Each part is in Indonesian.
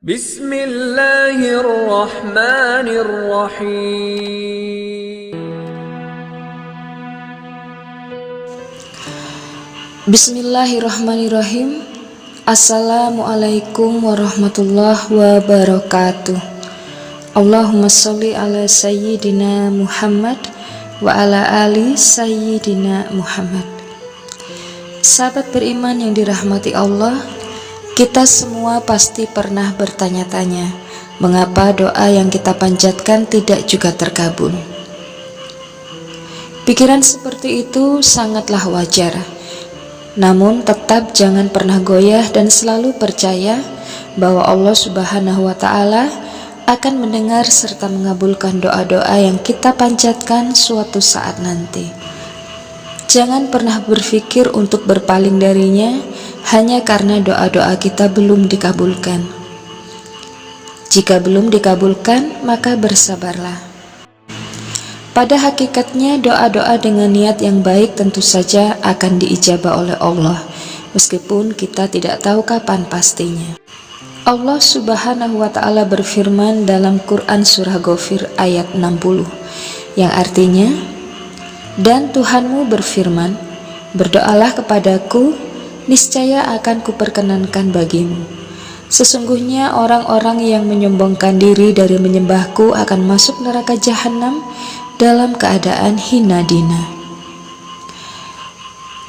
Bismillahirrahmanirrahim. Bismillahirrahmanirrahim. Assalamualaikum warahmatullahi wabarakatuh. Allahumma sholli ala sayyidina Muhammad wa ala ali sayyidina Muhammad. Sahabat beriman yang dirahmati Allah, kita semua pasti pernah bertanya-tanya, mengapa doa yang kita panjatkan tidak juga terkabul? Pikiran seperti itu sangatlah wajar. Namun tetap jangan pernah goyah dan selalu percaya bahwa Allah Subhanahu wa Ta'ala akan mendengar serta mengabulkan doa-doa yang kita panjatkan suatu saat nanti. Jangan pernah berpikir untuk berpaling darinya hanya karena doa-doa kita belum dikabulkan. Jika belum dikabulkan, maka bersabarlah. Pada hakikatnya doa-doa dengan niat yang baik tentu saja akan diijabah oleh Allah, meskipun kita tidak tahu kapan pastinya. Allah Subhanahu wa Ta'ala berfirman dalam Quran Surah Ghafir ayat 60, yang artinya, dan Tuhanmu berfirman, berdoalah kepadaku, niscaya akan kuperkenankan bagimu. Sesungguhnya orang-orang yang menyombongkan diri dari menyembahku akan masuk neraka jahanam dalam keadaan hina dina.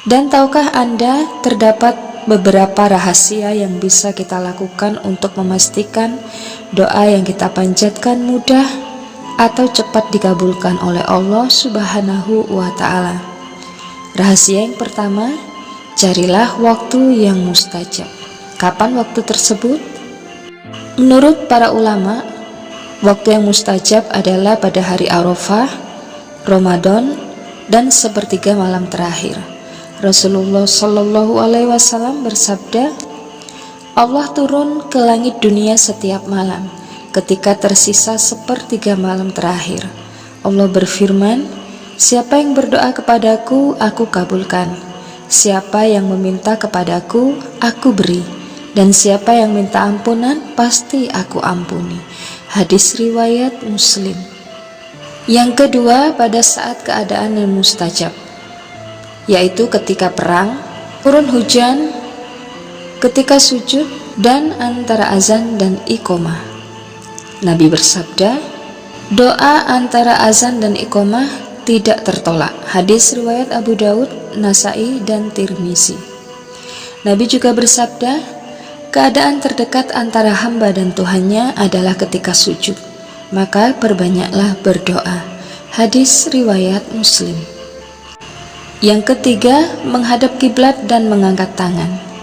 Dan tahukah Anda, terdapat beberapa rahasia yang bisa kita lakukan untuk memastikan doa yang kita panjatkan mudah atau cepat dikabulkan oleh Allah Subhanahu wa Ta'ala. Rahasia yang pertama, carilah waktu yang mustajab. Kapan waktu tersebut? Menurut para ulama, waktu yang mustajab adalah pada hari Arafah, Ramadan, dan sepertiga malam terakhir. Rasulullah Shallallahu Alaihi Wasallam bersabda, Allah turun ke langit dunia setiap malam ketika tersisa sepertiga malam terakhir. Allah berfirman, siapa yang berdoa kepadaku, aku kabulkan. Siapa yang meminta kepadaku, aku beri. Dan siapa yang minta ampunan, pasti aku ampuni. Hadis riwayat Muslim. Yang kedua, pada saat keadaan yang mustajab, yaitu ketika perang, turun hujan, ketika sujud, dan antara azan dan iqomah. Nabi bersabda, doa antara azan dan iqomah tidak tertolak. Hadis riwayat Abu Daud, Nasai, dan Tirmizi. Nabi juga bersabda, keadaan terdekat antara hamba dan Tuhannya adalah ketika sujud, maka perbanyaklah berdoa. Hadis riwayat Muslim. Yang ketiga, menghadap kiblat dan mengangkat tangan.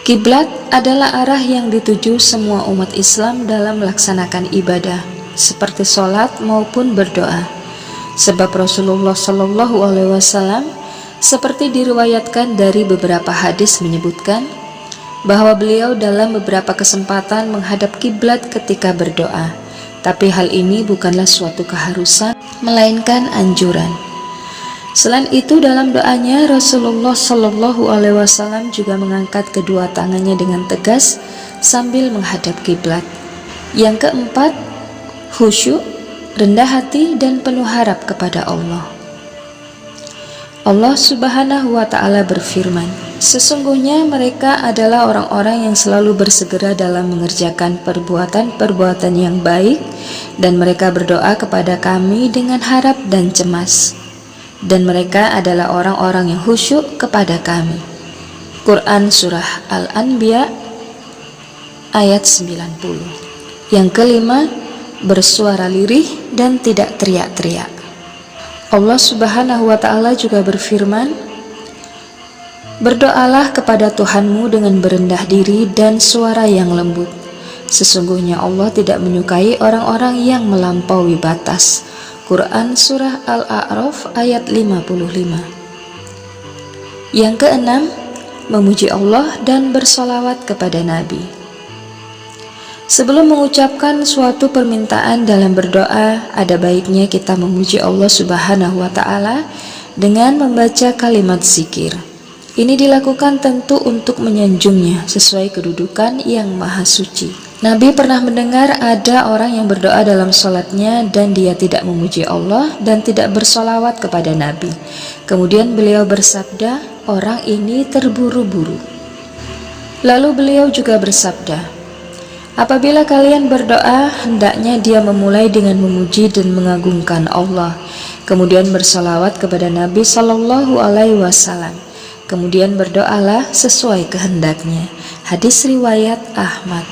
Kiblat adalah arah yang dituju semua umat Islam dalam melaksanakan ibadah, seperti sholat maupun berdoa. Sebab Rasulullah Shallallahu Alaihi Wasallam seperti diriwayatkan dari beberapa hadis menyebutkan bahwa beliau dalam beberapa kesempatan menghadap kiblat ketika berdoa. Tapi hal ini bukanlah suatu keharusan, melainkan anjuran. Selain itu, dalam doanya Rasulullah Shallallahu Alaihi Wasallam juga mengangkat kedua tangannya dengan tegas sambil menghadap kiblat. Yang keempat, khusyuk, rendah hati, dan penuh harap kepada Allah. Allah Subhanahu wa Ta'ala berfirman, sesungguhnya mereka adalah orang-orang yang selalu bersegera dalam mengerjakan perbuatan-perbuatan yang baik, dan mereka berdoa kepada Kami dengan harap dan cemas. Dan mereka adalah orang-orang yang khusyuk kepada Kami. Quran Surah Al-Anbiya ayat 90. Yang kelima, bersuara lirih dan tidak teriak-teriak. Allah Subhanahu wa Ta'ala juga berfirman, berdoalah kepada Tuhanmu dengan berendah diri dan suara yang lembut. Sesungguhnya Allah tidak menyukai orang-orang yang melampaui batas. Quran Surah Al-A'raf ayat 55. Yang keenam, memuji Allah dan bersolawat kepada Nabi. Sebelum mengucapkan suatu permintaan dalam berdoa, ada baiknya kita memuji Allah Subhanahu wa Ta'ala dengan membaca kalimat zikir. Ini dilakukan tentu untuk menyanjungnya sesuai kedudukan yang maha suci. Nabi pernah mendengar ada orang yang berdoa dalam sholatnya dan dia tidak memuji Allah dan tidak bersolawat kepada Nabi. Kemudian beliau bersabda, orang ini terburu-buru. Lalu beliau juga bersabda, apabila kalian berdoa, hendaknya dia memulai dengan memuji dan mengagungkan Allah, kemudian bersolawat kepada Nabi Shallallahu Alaihi Wasallam, kemudian berdoalah sesuai kehendaknya. Hadis riwayat Ahmad.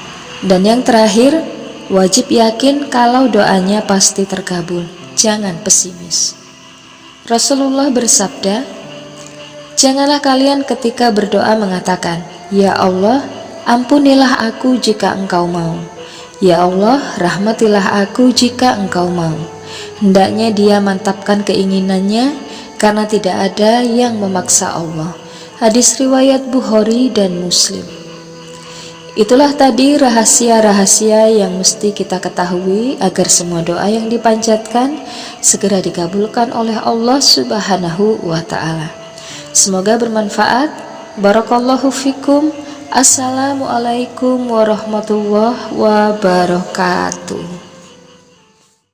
Dan yang terakhir, wajib yakin kalau doanya pasti terkabul. Jangan pesimis. Rasulullah bersabda, janganlah kalian ketika berdoa mengatakan, ya Allah, ampunilah aku jika engkau mau. Ya Allah, rahmatilah aku jika engkau mau. Hendaknya dia mantapkan keinginannya, karena tidak ada yang memaksa Allah. Hadis riwayat Bukhari dan Muslim. Itulah tadi rahasia-rahasia yang mesti kita ketahui agar semua doa yang dipanjatkan segera dikabulkan oleh Allah Subhanahu wa Ta'ala. Semoga bermanfaat. Barakallahu fikum. Assalamualaikum warahmatullahi wabarakatuh.